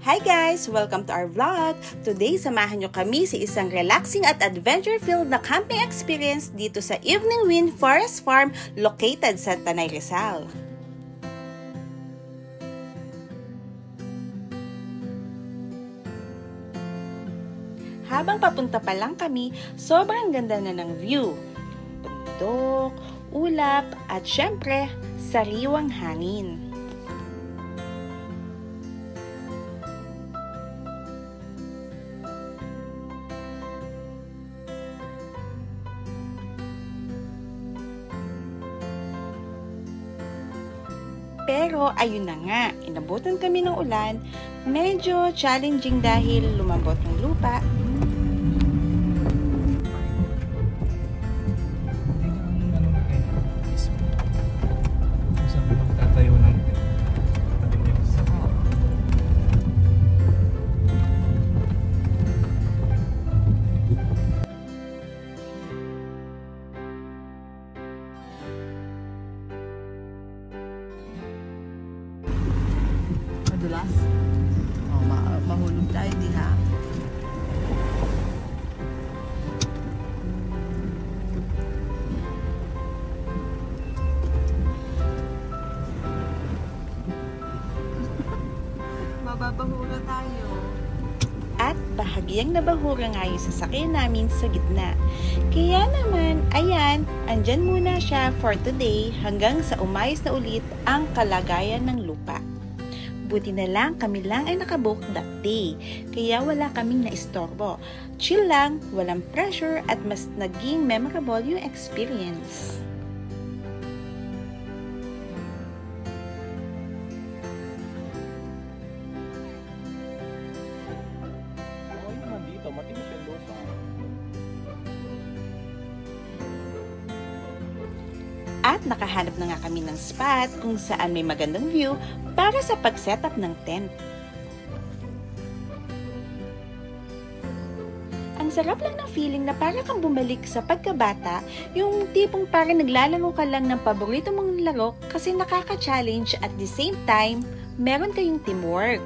Hi guys! Welcome to our vlog! Today, samahan nyo kami sa isang relaxing at adventure-filled na camping experience dito sa Evening Wind Forest Farm located sa Tanay, Rizal. Habang papunta pa lang kami, sobrang ganda na ng view. Bundok, ulap, at syempre, sariwang hangin. Pero ayun na nga, inabutan kami ng ulan, medyo challenging dahil lumambot ng lupa. Madulas? Mahulog tayo din ha. Mababahura tayo. At bahagyang nabahura nga yung sasakyan namin sa gitna. Kaya naman, ayan, andyan muna siya for today hanggang sa umayos na ulit ang kalagayan ng lupa. Buti na lang kami lang ay nakabook that day, kaya wala kaming naistorbo. Chill lang, walang pressure at mas naging memorable yung experience. At nakahanap na nga kami ng spot kung saan may magandang view para sa pag-setup ng tent. Ang sarap lang ng feeling na para kang bumalik sa pagkabata, yung tipong para naglalaro ka lang ng paborito mong laro kasi nakaka-challenge at the same time, meron kayong teamwork.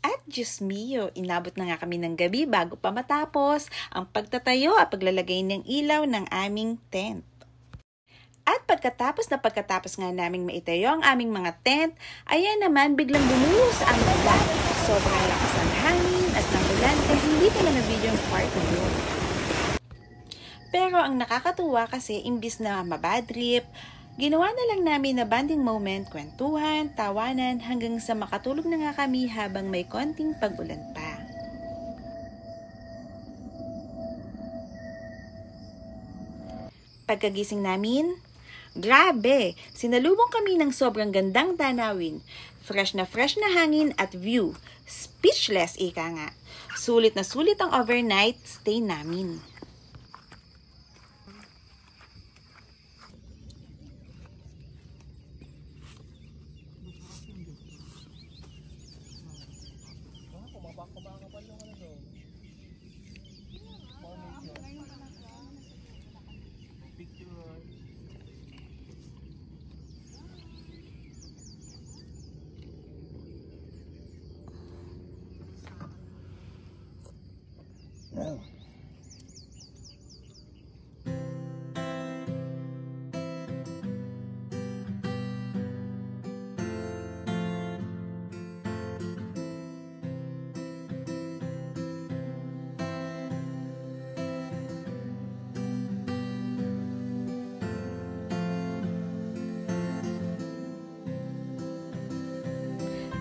At Diyos mio, inabot na nga kami ng gabi bago pa matapos ang pagtatayo at paglalagay ng ilaw ng aming tent. At pagkatapos nga naming maitayo ang aming mga tent, ayan naman biglang bumuhos ang ulan. Sobrang lakas ng hangin at ng ulan kaya hindi ko na na-video yung part na yun. Pero ang nakakatuwa kasi imbis na mabadrip, ginawa na lang namin na bonding moment, kwentuhan, tawanan, hanggang sa makatulog na nga kami habang may konting pag-ulan pa. Pagkagising namin, grabe! Sinalubong kami ng sobrang gandang tanawin, fresh na hangin at view. Speechless, ika nga. Sulit na sulit ang overnight stay namin.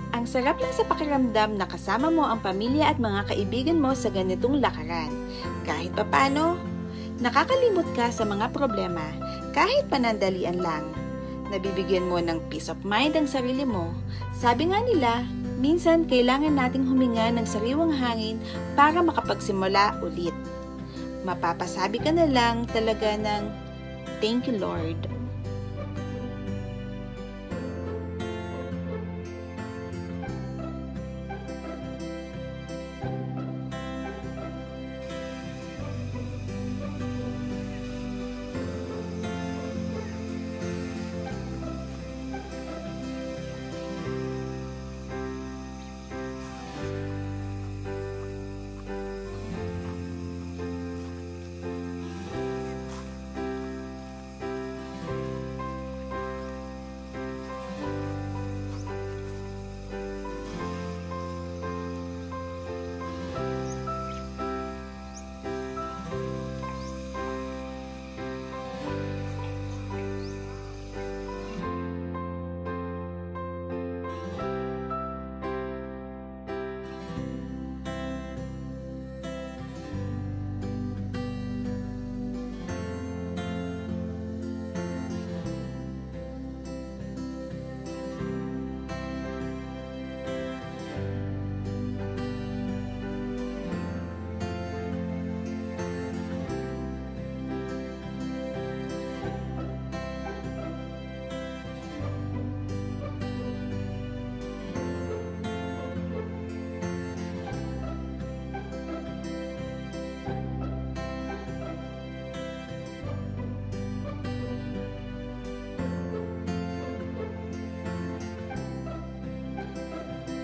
Ang sarap lang sa pakiramdam na kasama mo ang pamilya at mga kaibigan mo sa ganitong lakaran. Kahit papano, nakakalimot ka sa mga problema kahit panandalian lang. Nabibigyan mo ng peace of mind ang sarili mo. Sabi nga nila, minsan kailangan nating huminga ng sariwang hangin para makapagsimula ulit. Mapapasabi ka na lang talaga ng, "Thank you, Lord."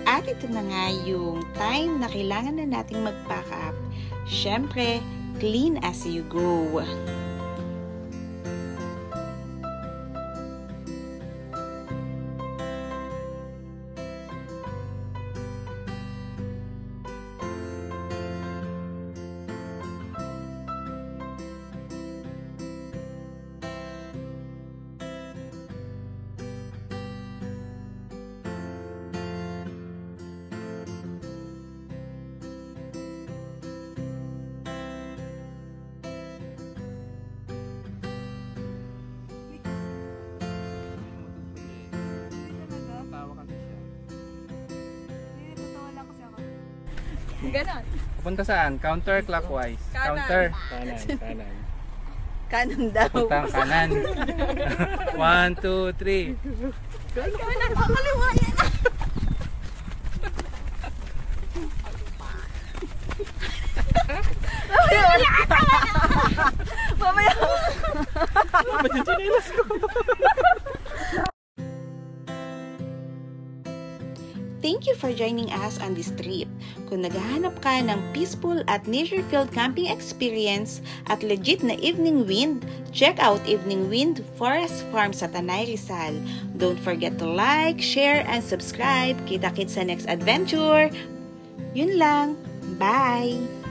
At ito na nga yung time na kailangan na nating mag-pack up. Syempre, clean as you go. Ganon. Punta saan? Counterclockwise. Counter. Kanan. Kanan daw. Puntang kanan. 1, 2, 3. Kanan, pakaliwa yan. Mamaya. Ba't yung chinilas ko? Thank you for joining us on this trip. Kung naghahanap ka ng peaceful at nature-filled camping experience at legit na Evening Wind, check out Evening Wind Forest Farm sa Tanay, Rizal. Don't forget to like, share, and subscribe. Kita-kits sa next adventure. Yun lang. Bye!